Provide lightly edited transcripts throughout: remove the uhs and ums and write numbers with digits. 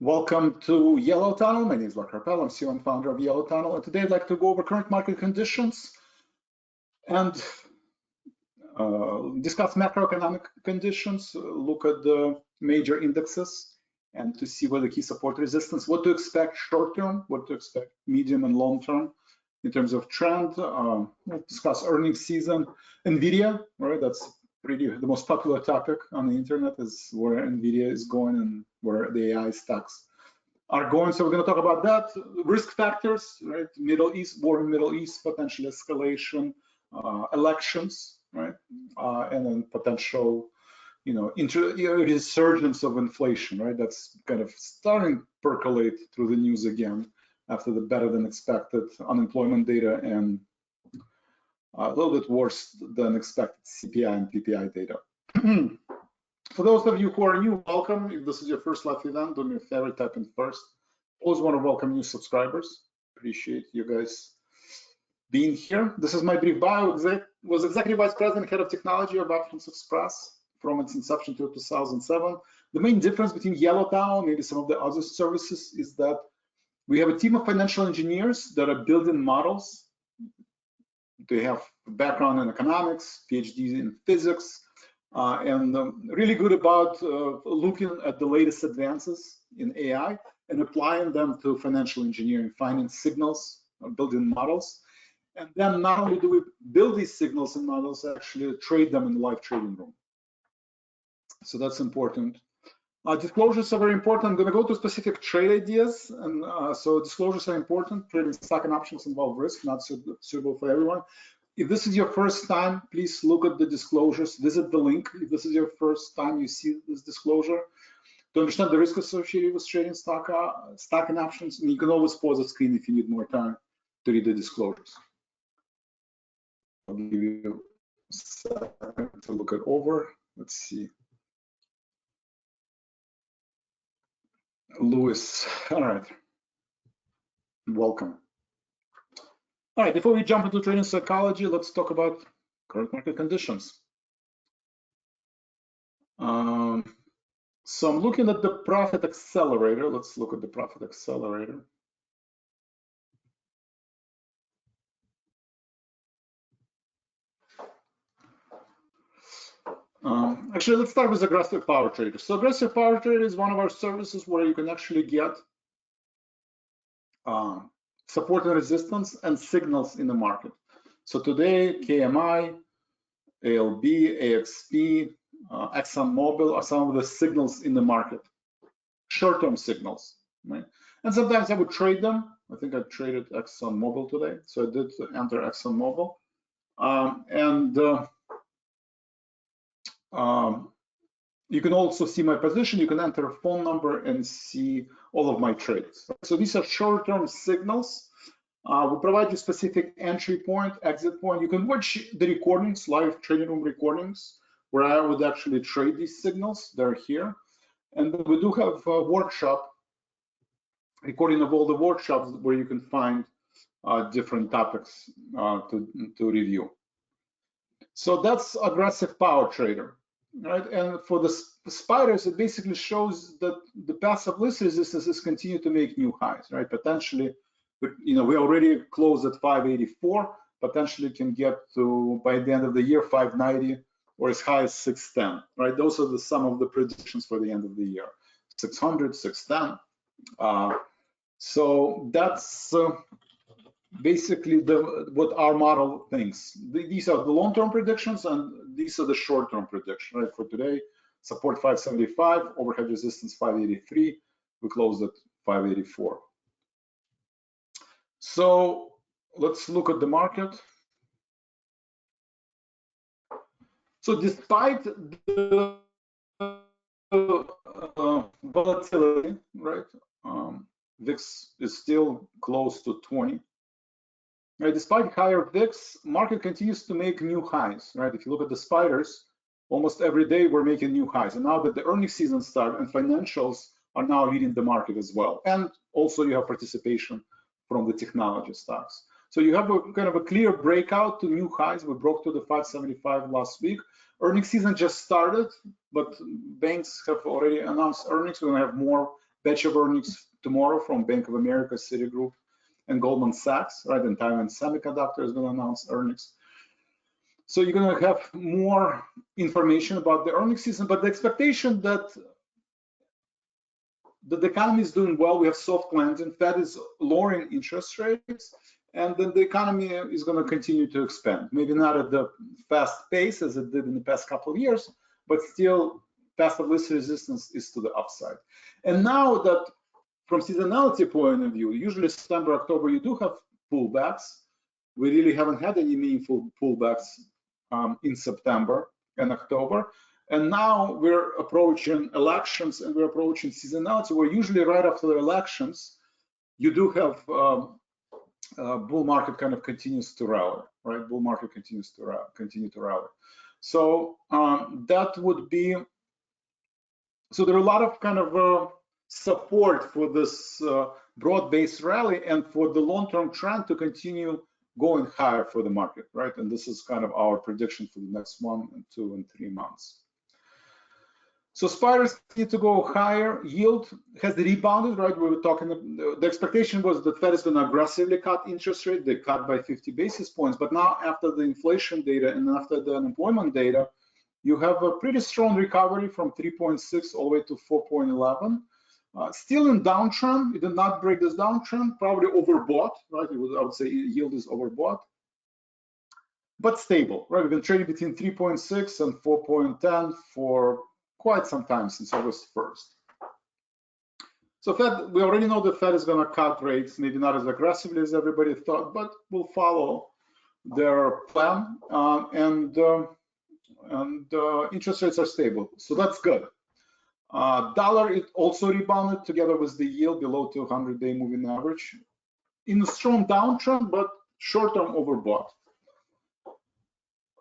Welcome to Yellow Tunnel. My name is Mark Harpel. I'm CEO and founder of Yellow Tunnel. And today I'd like to go over current market conditions and discuss macroeconomic conditions, look at the major indexes, and to see what the key support resistance, what to expect short term, what to expect medium and long term in terms of trend. We'll discuss earnings season. NVDA, right? That's really the most popular topic on the internet, is where NVDA is going and where the AI stocks are going. So we're going to talk about that. Risk factors, right? Middle East, war in Middle East, potential escalation, elections, right? And then potential, resurgence of inflation, right? That's kind of starting to percolate through the news again after the better than expected unemployment data and a little bit worse than expected CPI and PPI data. For those of you who are new, welcome. If this is your first live event, do me a favor, type in first. Always want to welcome new subscribers. Appreciate you guys being here. This is my brief bio. Was Executive Vice President, Head of Technology of Options Express from its inception to 2007. The main difference between Yellow Tunnel, maybe some of the other services, is that we have a team of financial engineers that are building models. They have a background in economics, PhDs in physics, and really good about looking at the latest advances in AI and applying them to financial engineering, finding signals, building models. And then not only do we build these signals and models, actually trade them in the live trading room. So that's important. Disclosures are very important. I'm going to go to specific trade ideas, and so disclosures are important. Trading stock and options involve risk, not suitable for everyone. If this is your first time, please look at the disclosures, visit the link. If this is your first time you see this disclosure, to understand the risk associated with trading stock and options, and you can always pause the screen if you need more time to read the disclosures. I'll give you a second to look it over. Let's see. Louis, all right, welcome. All right, before we jump into trading psychology, let's talk about current market conditions. So I'm looking at the profit accelerator. Let's look at the profit accelerator. Actually, let's start with aggressive power trader. So aggressive power trader is one of our services where you can actually get support and resistance and signals in the market. So today, KMI, ALB, AXP, ExxonMobil are some of the signals in the market, short-term signals, right? And sometimes I would trade them. I think I traded ExxonMobil today, so I did enter ExxonMobil. You can also see my position. You can enter a phone number and see all of my trades. So these are short-term signals. We provide you specific entry point, exit point. You can watch the recordings, live trading room recordings, where I would actually trade these signals. They're here. And we do have a workshop, recording of all the workshops where you can find different topics to review. So that's aggressive power trader. Right, and for the spiders, it basically shows that the passive list resistances continue to make new highs, right? Potentially, we already closed at 584. Potentially can get to, by the end of the year, 590 or as high as 610, right? Those are some of the predictions for the end of the year, 600, 610. So that's basically what our model thinks. These are the long-term predictions, and these are the short-term predictions, right? For today, support 575, overhead resistance 583. We closed at 584. So let's look at the market. So despite the volatility, right? VIX is still close to 20. Right, despite higher VIX, market continues to make new highs, right? If you look at the spiders, almost every day we're making new highs. And now that the earnings season started and financials are now leading the market as well. And also you have participation from the technology stocks. So you have a kind of a clear breakout to new highs. We broke to the 575 last week. Earnings season just started, but banks have already announced earnings. We're going to have more batch of earnings tomorrow from Bank of America, Citigroup, and Goldman Sachs, right? And Taiwan Semiconductor is going to announce earnings. So you're going to have more information about the earnings season, but the expectation that the economy is doing well, we have soft landing, Fed is lowering interest rates, and then the economy is going to continue to expand. Maybe not at the fast pace as it did in the past couple of years, but still path of least resistance is to the upside. And now that from seasonality point of view, usually September, October, you do have pullbacks. We really haven't had any meaningful pullbacks in September and October. And now we're approaching elections and we're approaching seasonality, where usually right after the elections, you do have bull market kind of continues to rally, right? Bull market continues to continue to rally. So that would be, so there are a lot of kind of support for this broad-based rally and for the long-term trend to continue going higher for the market, right? And this is kind of our prediction for the next 1 and 2 and 3 months. So spiders need to go higher. Yield has rebounded, right? We were talking, the expectation was that Fed is going to aggressively cut interest rate. They cut by 50 basis points. But now after the inflation data and after the unemployment data, you have a pretty strong recovery from 3.6 all the way to 4.11. Still in downtrend. It did not break this downtrend, probably overbought, right? I would say yield is overbought, but stable, right? We've been trading between 3.6 and 4.10 for quite some time, since August 1st. So Fed, we already know the Fed is going to cut rates, maybe not as aggressively as everybody thought, but will follow their plan, and interest rates are stable. So that's good. Dollar, it also rebounded together with the yield below 200-day moving average in a strong downtrend, but short-term overbought.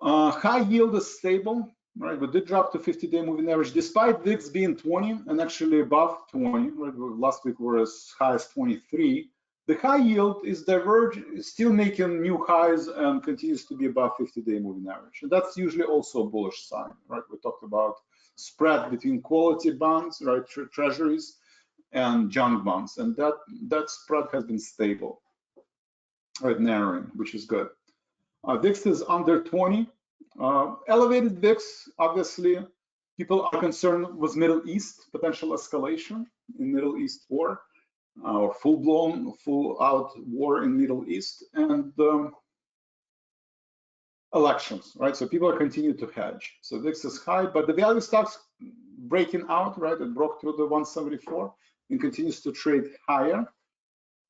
High yield is stable, right? We did drop to 50-day moving average despite VIX being 20 and actually above 20. Right? Last week we were as high as 23. The high yield is still making new highs and continues to be above 50-day moving average. And that's usually also a bullish sign, right? We talked about spread between quality bonds, right, treasuries, and junk bonds, and that spread has been stable, right, narrowing, which is good. VIX is under 20. Elevated VIX, obviously, people are concerned with Middle East potential escalation in Middle East war, or full-blown, full-out war in Middle East, and elections, right? So people are continuing to hedge. So VIX is high, but the value stocks breaking out, right? It broke through the 174 and continues to trade higher.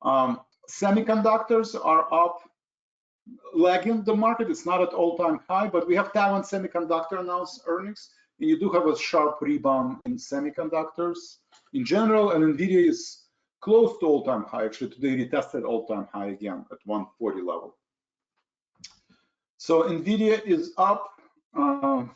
Semiconductors are up, lagging the market. It's not at all-time high, but we have Taiwan Semiconductor announced earnings, and you do have a sharp rebound in semiconductors in general, and NVDA is close to all-time high. Actually, today retested all-time high again at 140 level. So NVIDIA is up and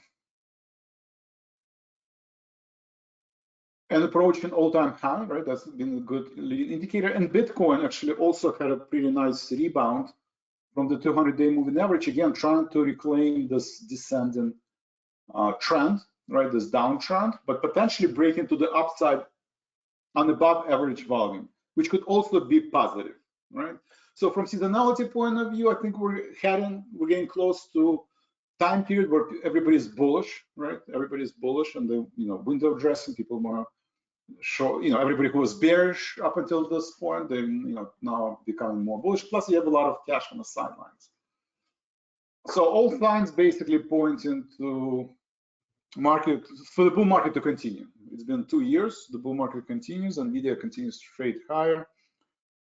approaching all-time high, right? That's been a good leading indicator. And Bitcoin actually also had a pretty nice rebound from the 200-day moving average, again, trying to reclaim this descending trend, right? This downtrend, but potentially breaking to the upside on above average volume, which could also be positive, right? So from seasonality point of view, I think we're getting close to time period where everybody's bullish, right? Everybody's bullish, and the window dressing, people more show, everybody who was bearish up until this point, they now becoming more bullish. Plus, you have a lot of cash on the sidelines. So all signs basically pointing to market for the bull market to continue. It's been 2 years. The bull market continues, and NVIDIA continues to trade higher.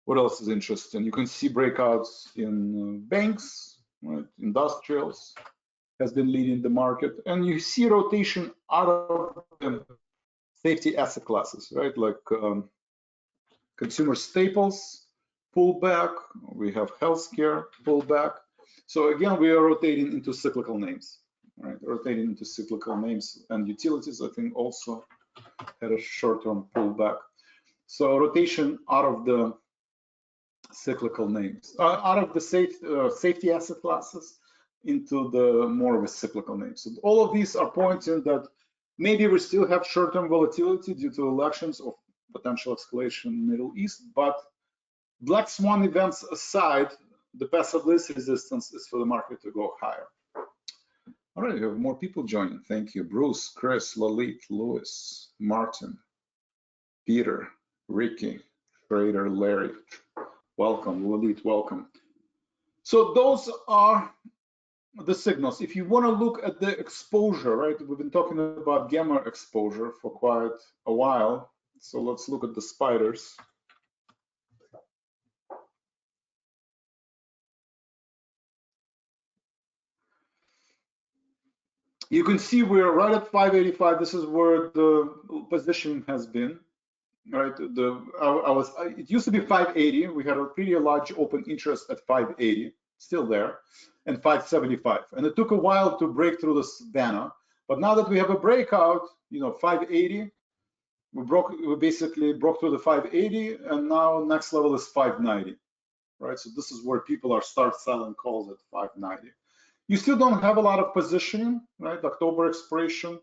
What else is interesting? You can see breakouts in banks, right? Industrials has been leading the market, and you see rotation out of the safety asset classes, right? Like consumer staples, pullback. We have healthcare pullback. So again, we are rotating into cyclical names, right? Rotating into cyclical names, and utilities, I think, also had a short-term pullback. So rotation out of the cyclical names, out of the safety asset classes into the more of a cyclical names. So all of these are pointing that maybe we still have short-term volatility due to elections, or potential escalation in the Middle East. But black swan events aside, the path of least resistance is for the market to go higher. All right, we have more people joining. Thank you. Bruce, Chris, Lalit, Louis, Martin, Peter, Ricky, Trader, Larry. Welcome, Lalit, welcome. So those are the signals. If you want to look at the exposure, right? We've been talking about gamma exposure for quite a while. So let's look at the spiders. You can see we're right at 585. This is where the position has been, right? It used to be 580. We had a pretty large open interest at 580, still there, and 575. And it took a while to break through this banner. But now that we have a breakout, 580, we basically broke through the 580, and now next level is 590, right? So this is where people are start selling calls at 590. You still don't have a lot of positioning, right? October expiration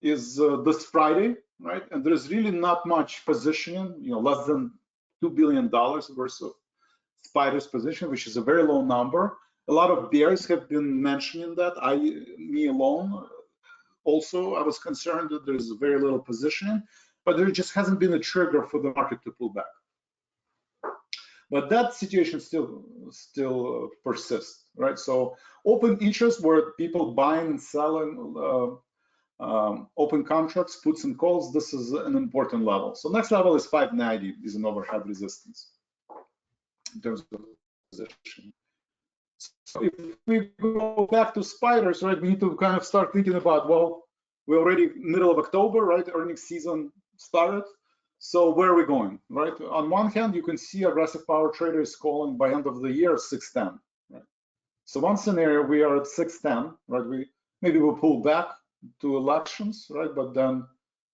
is this Friday, right? And there's really not much positioning, less than $2 billion worth of spiders position, which is a very low number. A lot of bears have been mentioning that. Me alone, also, I was concerned that there's very little positioning, but there just hasn't been a trigger for the market to pull back. But that situation still persists, right? So open interest where people buying and selling open contracts, puts and calls, this is an important level. So next level is 590, is an overhead resistance in terms of position. So if we go back to spiders, right, we need to kind of start thinking about, well, we're already middle of October, right? Earnings season started. So where are we going, right? On one hand, you can see aggressive power traders calling by end of the year 610, right? So one scenario, we are at 610, right? Maybe we'll pull back to elections, right? But then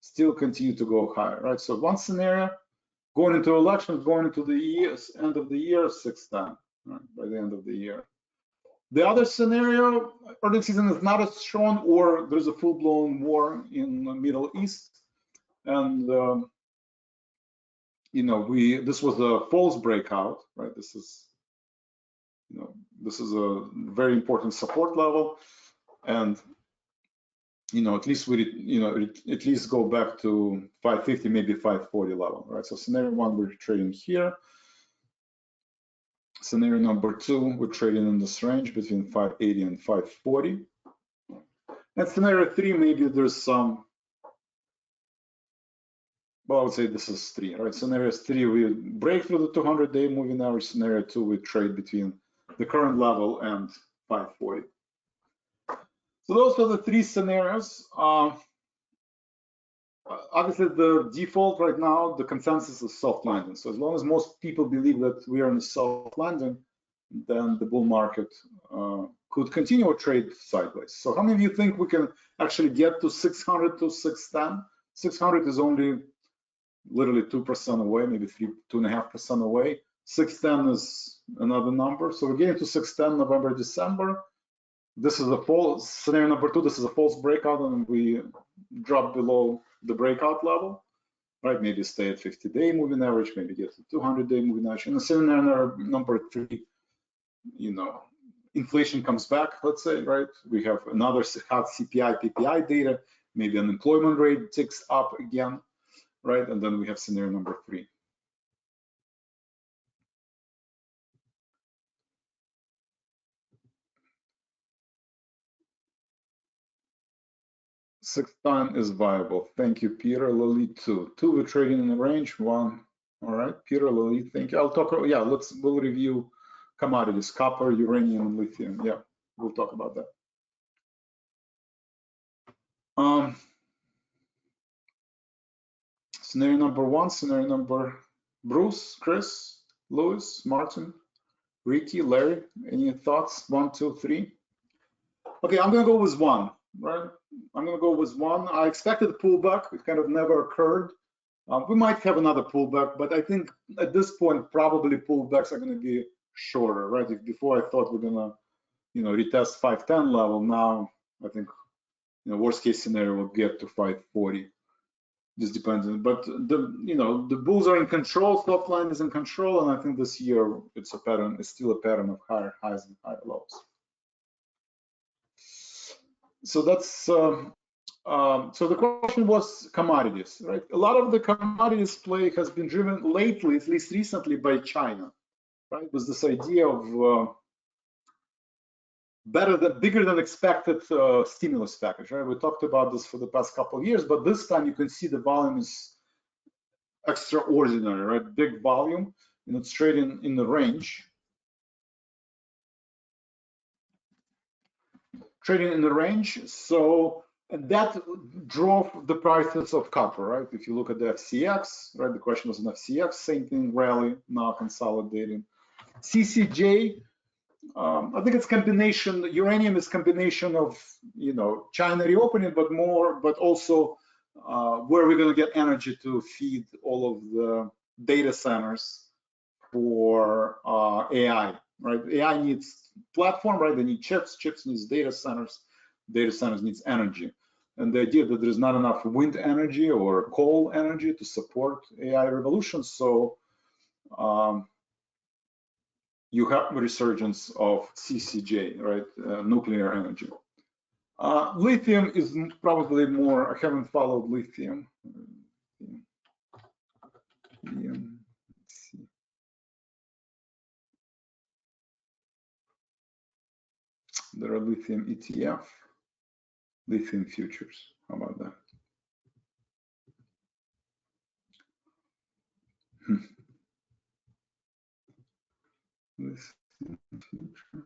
still continue to go higher, right? So one scenario, going into elections, going into the end of the year, 610, right? By the end of the year. The other scenario, earnings season is not as strong, or there's a full-blown war in the Middle East, and this was a false breakout, right? This is a very important support level, and at least at least go back to 550, maybe 540 level, right? So scenario one, we're trading here. Scenario number two, we're trading in this range between 580 and 540. And scenario three, maybe there's some. Well, I would say this is three, right? Scenario three, we break through the 200-day moving average. Scenario two, we trade between the current level and 540. So those are the three scenarios. Obviously, the default right now, the consensus is soft landing. So as long as most people believe that we are in a soft landing, then the bull market could continue to trade sideways. So how many of you think we can actually get to 600 to 610? 600 is only literally 2% away, maybe 2.5% away. 610 is another number. So we're getting to 610 November, December. This is a false scenario number two. This is a false breakout, and we drop below the breakout level, right? Maybe stay at 50-day moving average, maybe get to 200-day moving average. And the scenario number three, inflation comes back, let's say, right? We have another hot CPI, PPI data, maybe unemployment rate ticks up again, right? And then we have scenario number three. Sixth time is viable. Thank you, Peter. Lalit, two. Two, we're trading in the range. One. All right, Peter, Lalit, thank you. I'll talk. Yeah, we'll review commodities: copper, uranium, and lithium. Yeah, we'll talk about that. Scenario number one. Scenario number. Bruce, Chris, Louis, Martin, Ricky, Larry. Any thoughts? 1, 2, 3. Okay, I'm gonna go with one. Right, I'm going to go with one. I expected a pullback. It kind of never occurred. We might have another pullback, but I think at this point, probably pullbacks are going to be shorter, right? If before I thought we're going to, retest 510 level, now I think, worst case scenario will get to 540. Just depends. But the bulls are in control, top line is in control, and I think this year it's a pattern, it's still a pattern of higher highs and higher lows. So that's so the question was commodities, right? A lot of the commodities play has been driven lately, at least recently, by China, right? With this idea of bigger than expected stimulus package, right? We talked about this for the past couple of years, but this time you can see the volume is extraordinary, right? Big volume, and it's trading in the range. So, and that drove the prices of copper, right? If you look at the FCX, right? The question was an FCX, same thing, rally, now consolidating. CCJ, I think it's combination. Uranium is combination of China reopening, but also where we're going to get energy to feed all of the data centers for AI, right? AI needs platform, right? They need chips. Chips needs data centers. Data centers needs energy. And the idea that there's not enough wind energy or coal energy to support AI revolution, so you have a resurgence of CCJ, right? Nuclear energy. Lithium is probably more, I haven't followed lithium. Let's see. There are lithium ETF, lithium futures. How about that? Lithium futures.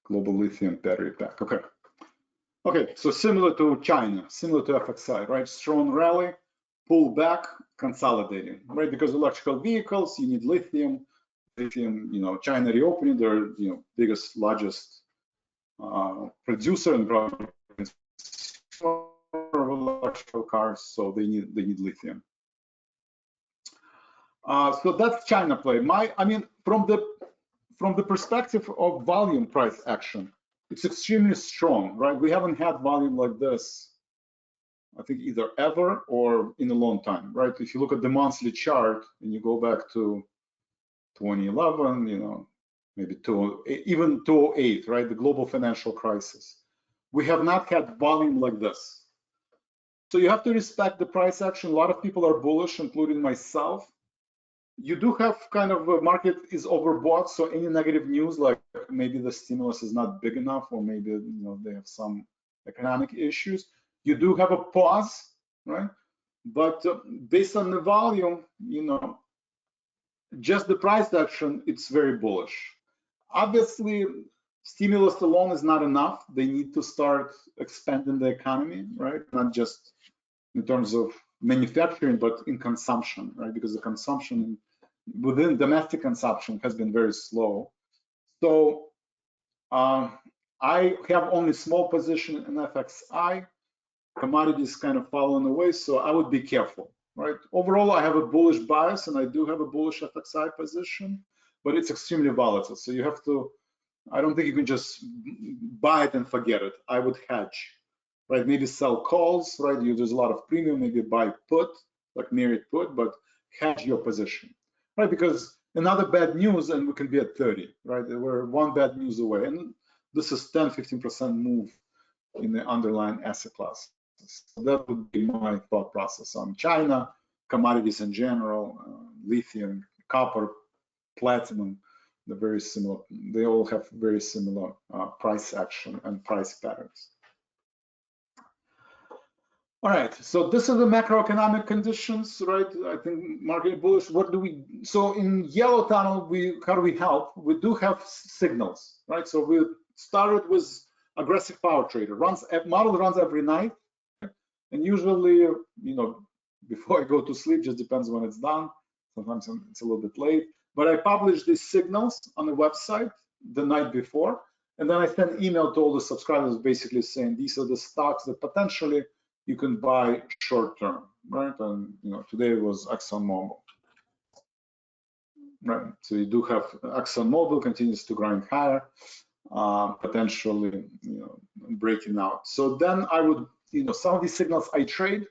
Global lithium battery pack. Okay. Okay, so similar to China, similar to FXI, right? Strong rally, pull back, consolidating, right? Because electrical vehicles, you need lithium. Lithium, China reopening, they're biggest, largest producer and probably of electrical cars, so they need lithium. So that's China play. From the perspective of volume price action, it's extremely strong, right? We haven't had volume like this, I think, either ever or in a long time, right? If you look at the monthly chart and you go back to 2011, maybe even 2008, right? The global financial crisis. We have not had volume like this. So you have to respect the price action. A lot of people are bullish, including myself. You do have kind of a market is overbought, so any negative news, like maybe the stimulus is not big enough, or maybe they have some economic issues, you do have a pause, right? But based on the volume, just the price action, it's very bullish. Obviously, stimulus alone is not enough. They need to start expanding the economy, right? Not just in terms of manufacturing, but in consumption, right? Because the consumption within domestic consumption has been very slow. So I have only small position in FXI. Commodities kind of following away, so I would be careful, right? Overall, I have a bullish bias, and I do have a bullish FXI position, but it's extremely volatile. So you have to, I don't think you can just buy it and forget it. I would hedge, right? Maybe sell calls, right? There's a lot of premium, maybe buy put, like merit put, but hedge your position, right? Because another bad news and we can be at 30, right? We're one bad news away. And this is 10-15% move in the underlying asset class. So that would be my thought process on China, commodities in general, lithium, copper, platinum. They're very similar. They all have very similar price action and price patterns. All right, so this is the macroeconomic conditions, right? I think market bullish. What do we? So in yellow tunnel, how do we help? We do have signals, right? So we started with aggressive power trader. Model runs every night, and usually, before I go to sleep, just depends when it's done. Sometimes it's a little bit late. But I publish these signals on the website the night before, and then I send email to all the subscribers, basically saying these are the stocks that potentially you can buy short term, right? And today it was ExxonMobil. right? So you do have ExxonMobil continues to grind higher, potentially, breaking out. So then I would, some of these signals I trade.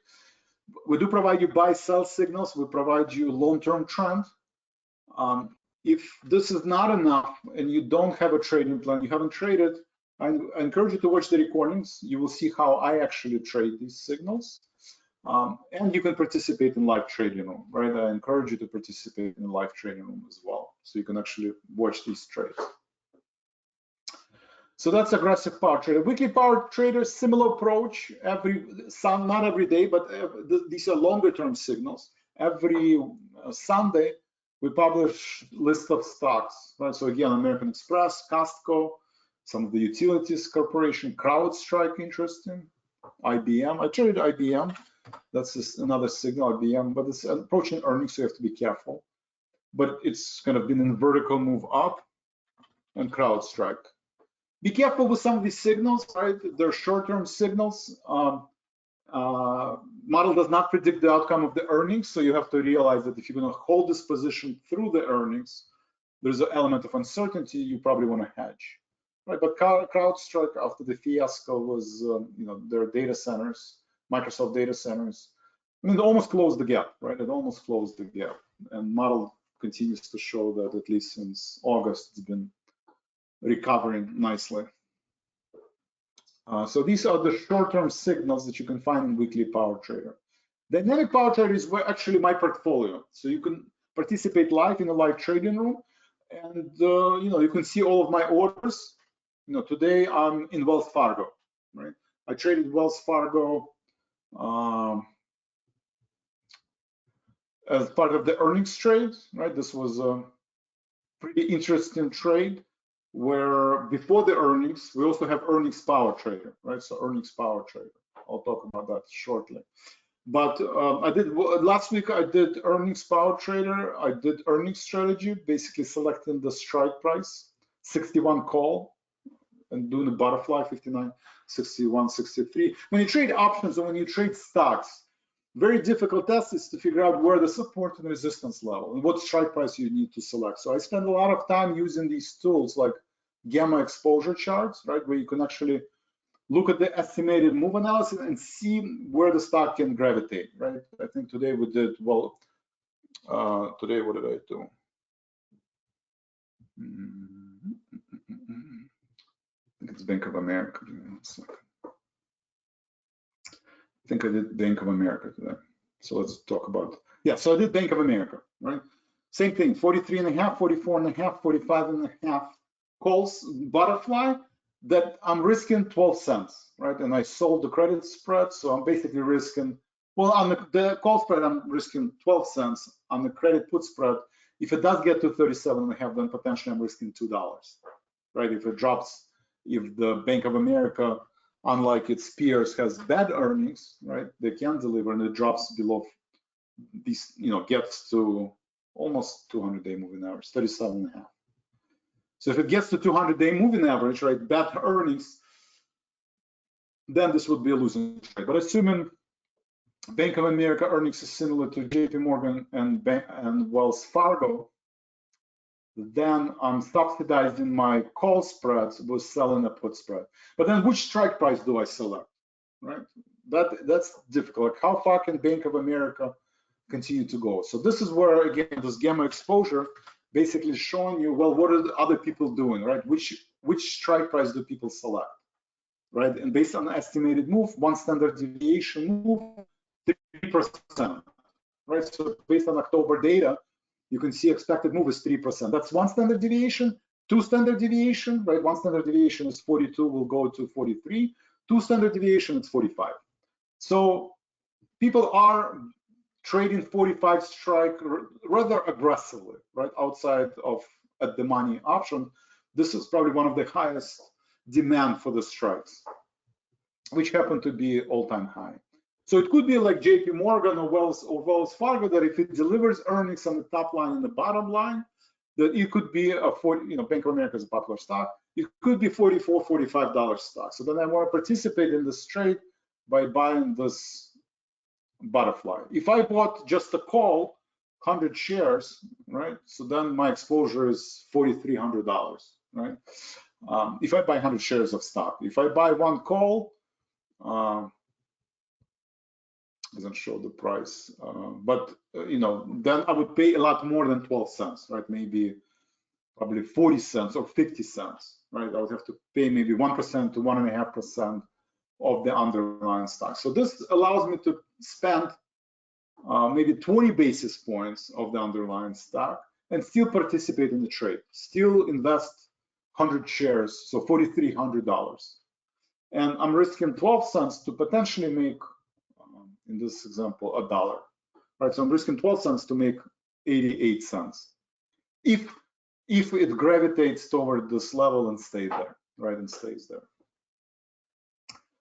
We do provide you buy-sell signals. We provide you long-term trend. If this is not enough and you don't have a trading plan, you haven't traded, I encourage you to watch the recordings. You will see how I actually trade these signals. And you can participate in live trading room, right? I encourage you to participate in the live trading room as well, so you can actually watch these trades. So that's aggressive power trader. Weekly power trader, similar approach. Not every day, but these are longer term signals. Every Sunday, we publish list of stocks, right? So again, American Express, Costco, some of the utilities corporation, CrowdStrike, interesting, IBM. I traded IBM. That's just another signal, IBM, but it's approaching earnings, so you have to be careful. But it's kind of been in a vertical move up, and CrowdStrike. Be careful with some of these signals, right? They're short-term signals. Model does not predict the outcome of the earnings, so you have to realize that if you're going to hold this position through the earnings, there's an element of uncertainty you probably want to hedge, right? But CrowdStrike, after the fiasco, was their data centers, Microsoft data centers. I mean, it almost closed the gap, right? It almost closed the gap, and model continues to show that at least since August, it's been recovering nicely. So these are the short-term signals that you can find in weekly power trader. Dynamic power trader is actually my portfolio. So you can participate live in a live trading room, and you can see all of my orders. Today I'm in Wells Fargo, right? I traded Wells Fargo as part of the earnings trade, right? This was a pretty interesting trade, where before the earnings, we also have earnings power trader, right? So earnings power trader. I'll talk about that shortly. But last week I did earnings power trader. I did earnings strategy, basically selecting the strike price, 61 call, and doing a butterfly, 59, 61, 63. When you trade options and when you trade stocks, very difficult test is to figure out where the support and resistance level and what strike price you need to select. So I spend a lot of time using these tools like gamma exposure charts, right, where you can actually look at the estimated move analysis and see where the stock can gravitate, right? I think today we did, well, today what did I do? I think it's Bank of America. Give me 1 second. I think I did Bank of America today. So let's talk about, so I did Bank of America, right? Same thing, 43.5, 44.5, 45.5 calls, butterfly, that I'm risking 12 cents, right? And I sold the credit spread, so I'm basically risking, well, on the call spread, I'm risking 12 cents. On the credit put spread, if it does get to 37.5, then potentially I'm risking $2, right? If it drops, if the Bank of America, unlike its peers, has bad earnings, right? They can deliver, and it drops below these, gets to almost 200-day moving average, 37.5. So if it gets to 200-day moving average, right, bad earnings, then this would be a losing trade. But assuming Bank of America earnings is similar to JP Morgan and Wells Fargo, then I'm subsidizing my call spreads with selling a put spread. But then which strike price do I select, right? That's difficult. Like how far can Bank of America continue to go? So this is where, again, this gamma exposure basically showing you, well, what are the other people doing, right? Which strike price do people select, right? And based on the estimated move, one standard deviation move, 3%, right? So based on October data, you can see expected move is 3%. That's one standard deviation. Two standard deviation, right? One standard deviation is 42, will go to 43. Two standard deviation, it's 45. So people are trading 45 strike rather aggressively, right? Outside of at the money option, this is probably one of the highest demand for the strikes, which happen to be all-time high. So it could be like JP Morgan or Wells Fargo, that if it delivers earnings on the top line and the bottom line, that it could be a 40, Bank of America is a popular stock. It could be $44, $45 stock. So then I want to participate in this trade by buying this butterfly. If I bought just a call, 100 shares, right? So then my exposure is $4,300, right? If I buy 100 shares of stock, if I buy one call, doesn't show the price, but you know, then I would pay a lot more than 12 cents, right? Maybe probably 40 cents or 50 cents, right? I would have to pay maybe 1% to 1.5% of the underlying stock. So this allows me to spend maybe 20 basis points of the underlying stock and still participate in the trade, still invest 100 shares, so $4,300. And I'm risking 12 cents to potentially make, in this example, $1, right? So I'm risking 12 cents to make 88 cents. If it gravitates toward this level and stays there, right, and stays there.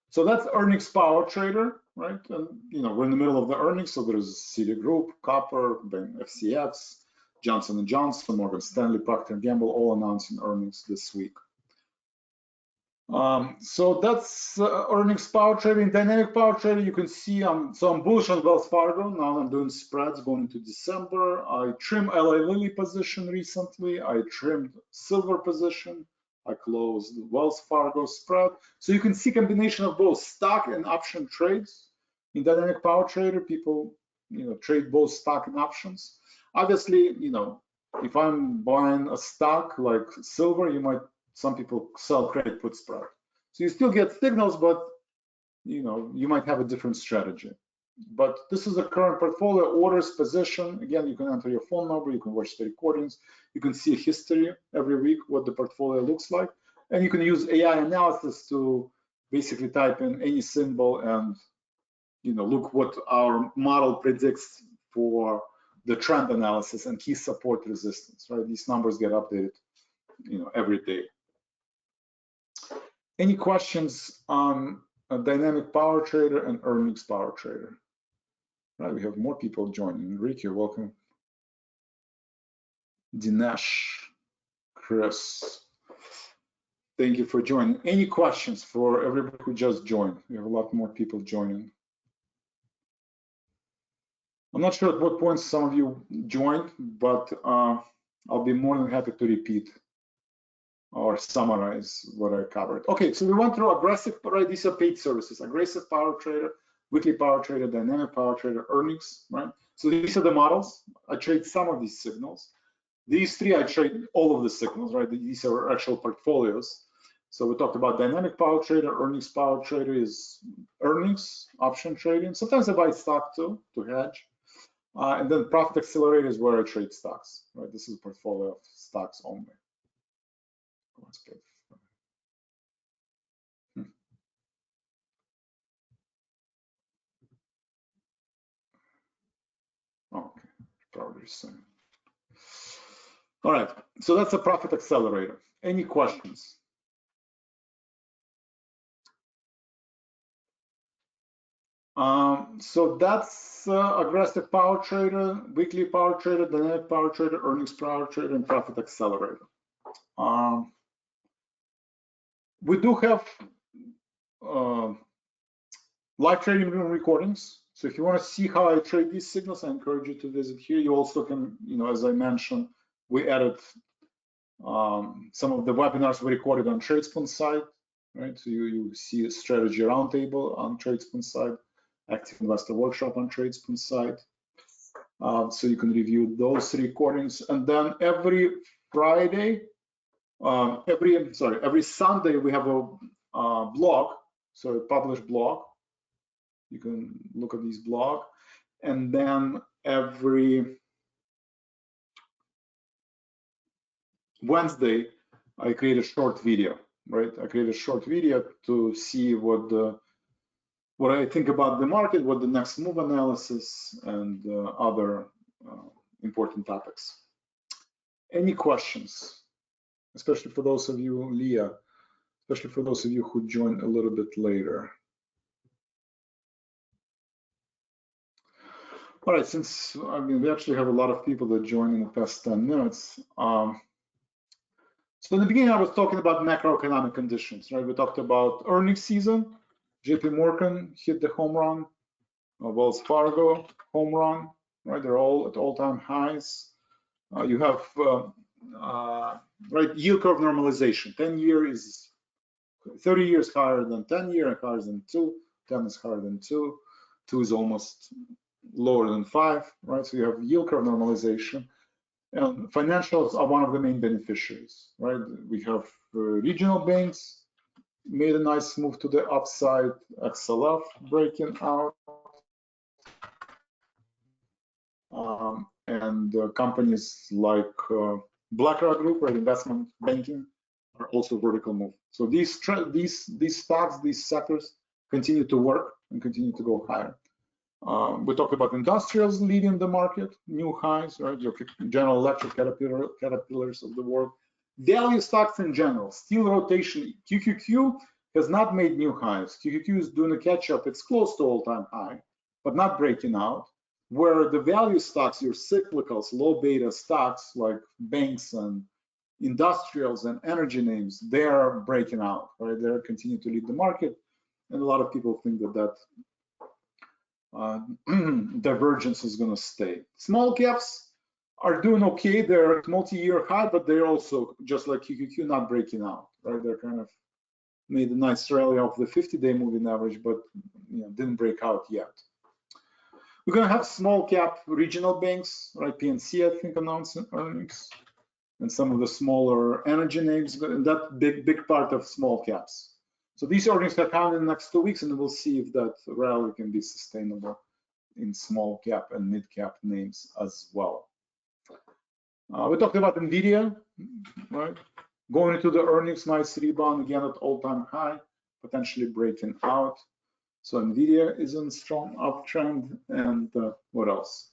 So that's earnings power trader, right? And you know, we're in the middle of the earnings, so there's Citigroup, Copper, then FCX, Johnson & Johnson, Morgan Stanley, Procter & Gamble, all announcing earnings this week. So that's earnings power trading. Dynamic power trading, you can see so I'm bullish on Wells Fargo. Now I'm doing spreads going into December. I trimmed LA Lilly position recently. I trimmed silver position. I closed Wells Fargo spread. So you can see combination of both stock and option trades. In dynamic power trader, people, you know, trade both stock and options. Obviously, you know, if I'm buying a stock like silver, some people sell credit put spread. So you still get signals, but you know, you might have a different strategy. But this is the current portfolio, orders, position. Again, you can enter your phone number, you can watch the recordings, you can see a history every week, what the portfolio looks like. And you can use AI analysis to basically type in any symbol and, you know, look what our model predicts for the trend analysis and key support resistance, right? These numbers get updated, you know, every day. Any questions on a dynamic power trader and earnings power trader? Right, we have more people joining. Enrique, welcome. Dinesh, Chris, thank you for joining. Any questions for everybody who just joined? We have a lot more people joining. I'm not sure at what point some of you joined, but I'll be more than happy to repeat or summarize what I covered. Okay, so we went through aggressive, right? These are paid services: aggressive power trader, weekly power trader, dynamic power trader, earnings, right? So these are the models. I trade some of these signals. These three, I trade all of the signals, right? These are actual portfolios. So we talked about dynamic power trader, earnings power trader is earnings, option trading. Sometimes I buy stock too, to hedge. And then profit accelerator is where I trade stocks, right? This is a portfolio of stocks only. Okay, probably the same. All right, so that's a profit accelerator. Any questions? So that's aggressive power trader, weekly power trader, dynamic power trader, earnings power trader, and profit accelerator. We do have live trading room recordings. So if you want to see how I trade these signals, I encourage you to visit here. You also can, you know, as I mentioned, we added some of the webinars we recorded on TradeSpoon site, right? So you see a strategy roundtable on TradeSpoon site, active investor workshop on TradeSpoon site. So you can review those recordings. And then every Friday, every Sunday, we have a blog, so a published blog. You can look at these blog. And then every Wednesday, I create a short video, right? I create a short video to see what I think about the market, what the next move analysis, and other important topics. Any questions? Especially for those of you, Leah, especially for those of you who joined a little bit later. All right, since we actually have a lot of people that joined in the past 10 minutes. So in the beginning, I was talking about macroeconomic conditions, right? We talked about earnings season. JP Morgan hit the home run, Wells Fargo home run, right? They're all at all-time highs. You have right yield curve normalization. 10-year is 30 years higher than 10-year and higher than 2. 10 is higher than 2. 2 is almost lower than 5, right? So you have yield curve normalization. And financials are one of the main beneficiaries, right? We have regional banks made a nice move to the upside, XLF breaking out. And companies like BlackRock Group, right, investment banking, are also vertical move. So these stocks, these sectors continue to work and continue to go higher. We talked about industrials leading the market, new highs, right? Your General Electric, Caterpillars of the world. Value stocks in general, steel rotation, QQQ has not made new highs. QQQ is doing a catch up. It's close to all-time high, but not breaking out. Where the value stocks, your cyclicals, low beta stocks like banks and industrials and energy names, they are breaking out, right? They're continuing to lead the market. And a lot of people think that divergence is going to stay. Small caps are doing okay. They're at multi-year high, but they're also, just like QQQ, not breaking out, right? They're kind of made a nice rally off the 50-day moving average, but didn't break out yet. We're going to have small cap regional banks, right? PNC, I think, announcing earnings, and some of the smaller energy names, and that big part of small caps. So these earnings are coming in the next 2 weeks, and we'll see if that rally can be sustainable in small cap and mid cap names as well. We talked about NVDA, right? Going into the earnings, nice rebound again at all-time high, potentially breaking out. So NVIDIA is in strong uptrend, and what else?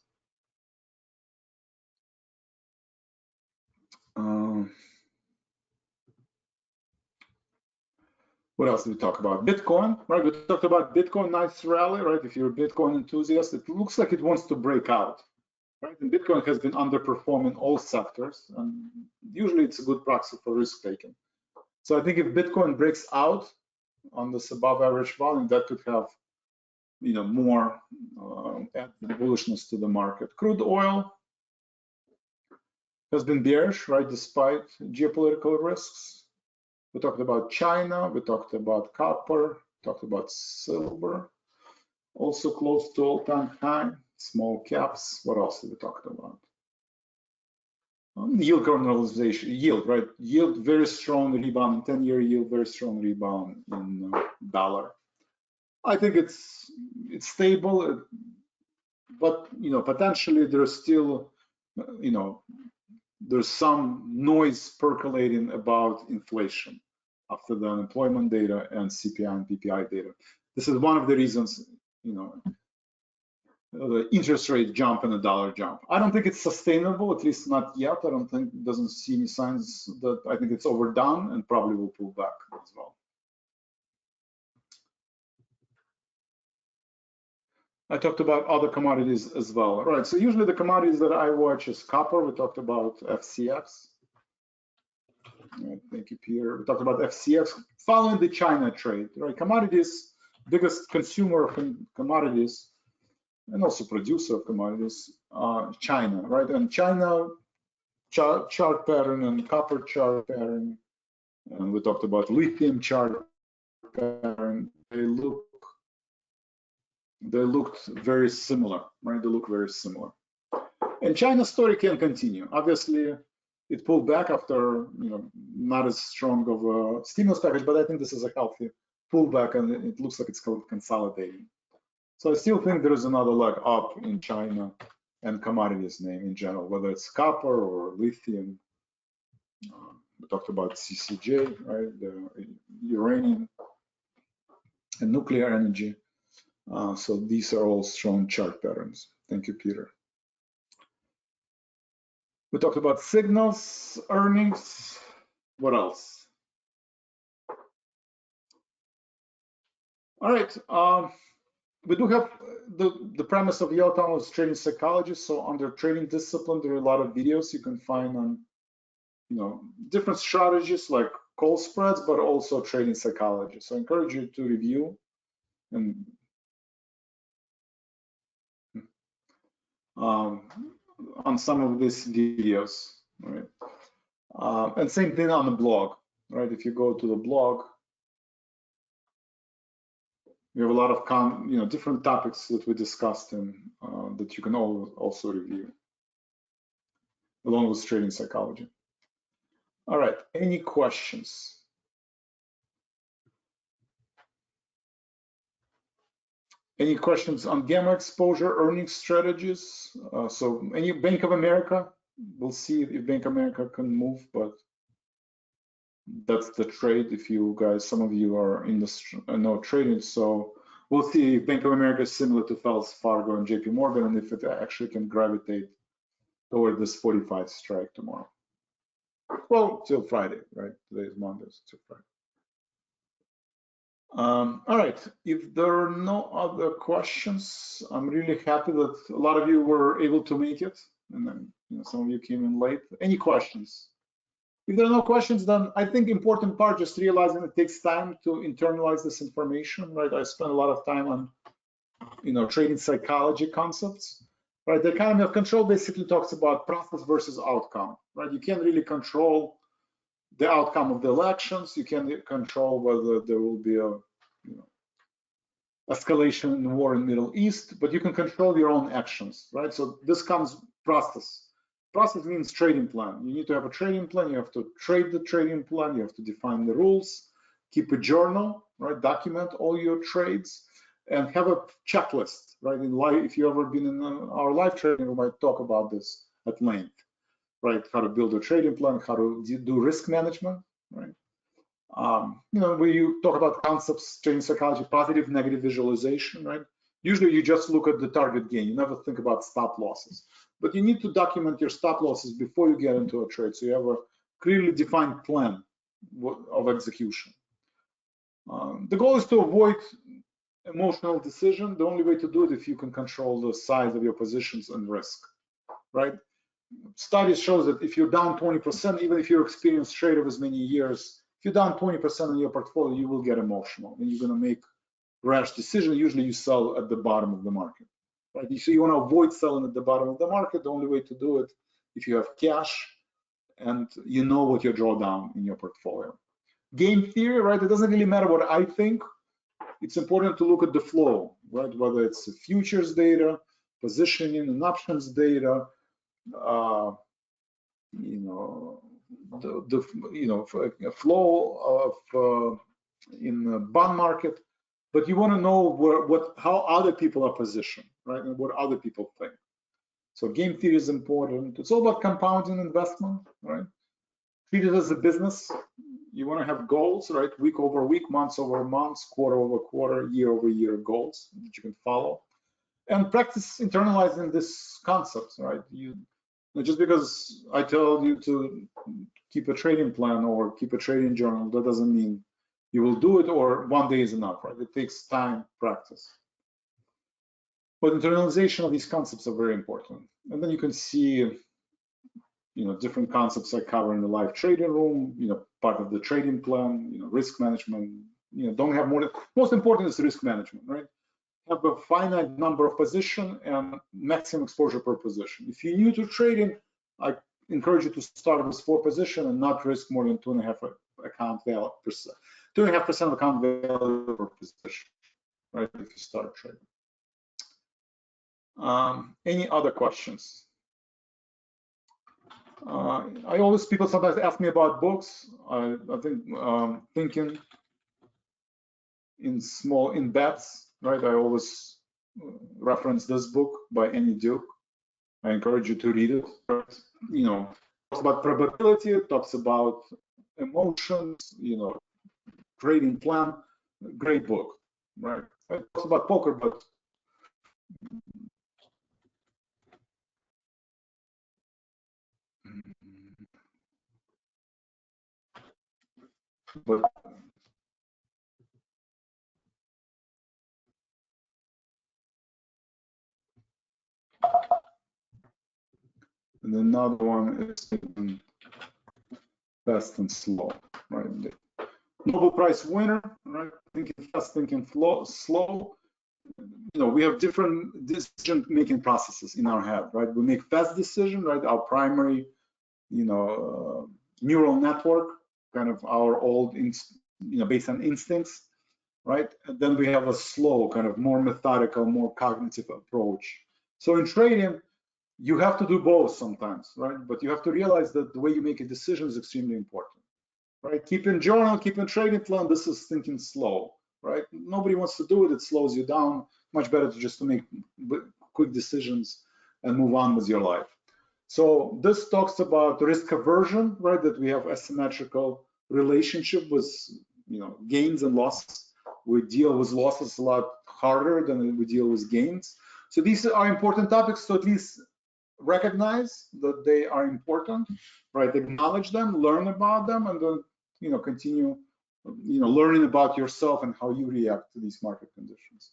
What else did we talk about? Bitcoin, right? We talked about Bitcoin, nice rally, right? If you're a Bitcoin enthusiast, it looks like it wants to break out, right? And Bitcoin has been underperforming all sectors, and usually it's a good proxy for risk taking. So I think if Bitcoin breaks out on this above average volume, that could have more add bullishness to the market. Crude oil has been bearish, right, despite geopolitical risks. We talked about China, we talked about copper, talked about silver, also close to all-time high, small caps. What else did we talk about? Yield curve normalization, yield, right? Yield, very strong rebound, 10-year yield, very strong rebound in dollar. I think it's stable, but potentially there's still there's some noise percolating about inflation after the unemployment data and CPI and PPI data. This is one of the reasons the interest rate jump and the dollar jump. I don't think it's sustainable, at least not yet. I don't think, doesn't see any signs that. I think it's overdone and probably will pull back as well. I talked about other commodities as well. All right, so usually the commodities that I watch is copper. We talked about FCX. Right, thank you, Peter. We talked about FCX following the China trade. Right, commodities, biggest consumer of commodities and also producer of commodities, China, right? And China chart pattern and copper chart pattern, and we talked about lithium chart pattern. They looked very similar, right? They look very similar. And China's story can continue. Obviously, it pulled back after, not as strong of a stimulus package, but I think this is a healthy pullback, and it looks like it's consolidating. So I still think there is another leg up in China and commodities name in general, whether it's copper or lithium. We talked about CCJ, right? The uranium and nuclear energy. So these are all strong chart patterns. Thank you, Peter. We talked about signals, earnings. What else? All right. We do have the premise of Yale Tunnel is trading psychology. So under trading discipline, there are a lot of videos you can find on, different strategies like call spreads, but also trading psychology. So I encourage you to review and on some of these videos, right? And same thing on the blog, right? If you go to the blog, we have a lot of different topics that we discussed in that you can also review, along with trading psychology. All right, any questions? Any questions on gamma exposure, earnings strategies? So any Bank of America, we'll see if Bank of America can move, but that's the trade. If you guys, some of you are in the trading, so we'll see if Bank of America is similar to Wells Fargo and JP Morgan, and if it actually can gravitate toward this 45 strike tomorrow. Well, till Friday, right? Today is Monday, so till Friday. All right, if there are no other questions, I'm really happy that a lot of you were able to make it, and then some of you came in late. Any questions? If there are no questions, then I think important part, just realizing it takes time to internalize this information, right? I spent a lot of time on, trading psychology concepts, right? The economy of control basically talks about process versus outcome, right? You can't really control the outcome of the elections. You can control whether there will be a escalation in the war in the Middle East, but you can control your own actions, right? So this comes process. Process means trading plan. You need to have a trading plan. You have to trade the trading plan. You have to define the rules, keep a journal, right? Document all your trades, and have a checklist, right? In life, if you've ever been in our live trading, we might talk about this at length, right? How to build a trading plan, how to do risk management, right? When you talk about concepts, trading psychology, positive, negative visualization, right? Usually you just look at the target gain. You never think about stop losses, but you need to document your stop losses before you get into a trade. So you have a clearly defined plan of execution. The goal is to avoid emotional decision. The only way to do it if you can control the size of your positions and risk, right? Studies shows that if you're down 20%, even if you're experienced trader with many years, if you're down 20% in your portfolio, you will get emotional and you're going to make rash decision. Usually you sell at the bottom of the market, right? So you want to avoid selling at the bottom of the market. The only way to do it, if you have cash and you know what your drawdown in your portfolio. Game theory, right? It doesn't really matter what I think. It's important to look at the flow, right? Whether it's futures data, positioning and options data, the flow of in the bond market, but you want to know how other people are positioned, right, and what other people think. So game theory is important. It's all about compounding investment, right? Treat it as a business. You want to have goals, right? Week over week, months over months, quarter over quarter, year over year goals that you can follow, and practice internalizing these concepts, right? Just because I tell you to keep a trading plan or keep a trading journal, that doesn't mean you will do it or one day is enough, right? It takes time, practice. But internalization of these concepts are very important. And then you can see, different concepts I cover in the live trading room, part of the trading plan, risk management, don't have more than, most important is risk management, right? Have a finite number of position and maximum exposure per position. If you're new to trading, I encourage you to start with 4 position and not risk more than 2.5% account value, 2.5% of account value per position, right? If you start trading. Any other questions? People sometimes ask me about books. I think thinking in bets, right? I always reference this book by Annie Duke. I encourage you to read it. Talks about probability, it talks about emotions, trading plan. Great book, right? It talks about poker, but and another one is thinking fast and slow, right? Nobel Prize winner, right? Thinking fast, thinking slow. we have different decision-making processes in our head, right? We make fast decision, right? Our primary, neural network, kind of our old, based on instincts, right? And then we have a slow, kind of more methodical, more cognitive approach. So in trading, you have to do both sometimes, right? But you have to realize that the way you make a decision is extremely important, right? Keeping journal, keeping trading plan, this is thinking slow, right? Nobody wants to do it, it slows you down. Much better to just make quick decisions and move on with your life. So this talks about risk aversion, right? That we have asymmetrical relationship with, gains and losses. We deal with losses a lot harder than we deal with gains. So these are important topics to at least recognize that they are important, right? Acknowledge them, learn about them, and then, continue, learning about yourself and how you react to these market conditions.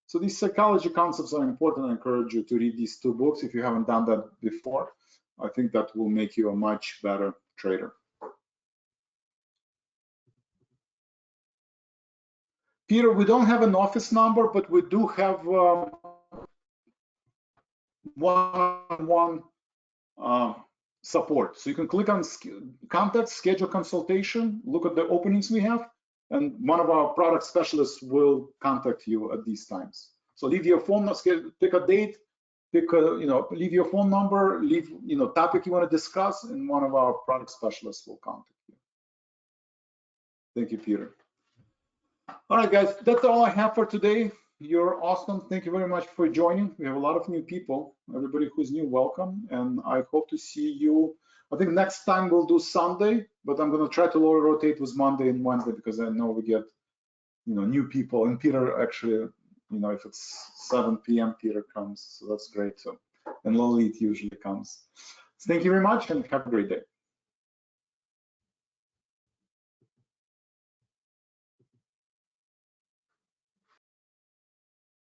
So these psychology concepts are important. I encourage you to read these two books if you haven't done that before. I think that will make you a much better trader. Peter, we don't have an office number, but we do have one-on-one support. So you can click on contact, schedule consultation, look at the openings we have, and one of our product specialists will contact you at these times. So leave your phone, pick a date, leave your phone number, leave, topic you want to discuss, and one of our product specialists will contact you. Thank you, Peter. All right, guys, that's all I have for today. You're awesome. Thank you very much for joining. We have a lot of new people. Everybody who's new, welcome. And I hope to see you. I think next time we'll do Sunday, but I'm going to try to rotate with Monday and Wednesday because I know we get, new people. And Peter actually, if it's 7 p.m., Peter comes. So that's great. So, and Lalit usually comes. Thank you very much and have a great day.